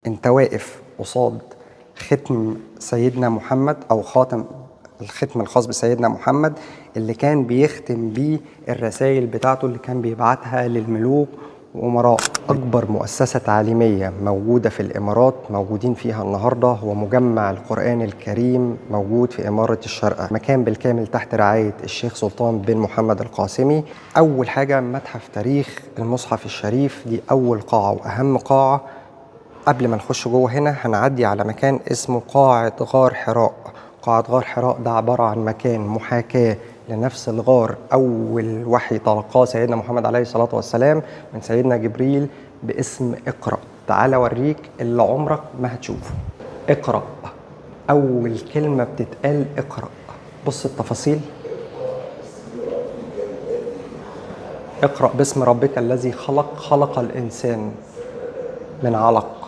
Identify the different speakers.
Speaker 1: انت واقف قصاد ختم سيدنا محمد او خاتم الختم الخاص بسيدنا محمد اللي كان بيختم بيه الرسائل بتاعته اللي كان بيبعتها للملوك وأمراء. أكبر مؤسسة تعليمية موجودة في الإمارات موجودين فيها النهاردة هو مجمع القرآن الكريم موجود في إمارة الشارقة، مكان بالكامل تحت رعاية الشيخ سلطان بن محمد القاسمي. أول حاجة متحف تاريخ المصحف الشريف، دي أول قاعة وأهم قاعة. قبل ما نخش جوه هنا هنعدي على مكان اسمه قاعة غار حراء. قاعة غار حراء ده عبارة عن مكان محاكاة لنفس الغار، أول وحي تلقاه سيدنا محمد عليه الصلاة والسلام من سيدنا جبريل باسم اقرأ. تعال أوريك اللي عمرك ما هتشوفه. اقرأ، أول كلمة بتتقال اقرأ. بص التفاصيل، اقرأ باسم ربك الذي خلق، خلق الإنسان من علق.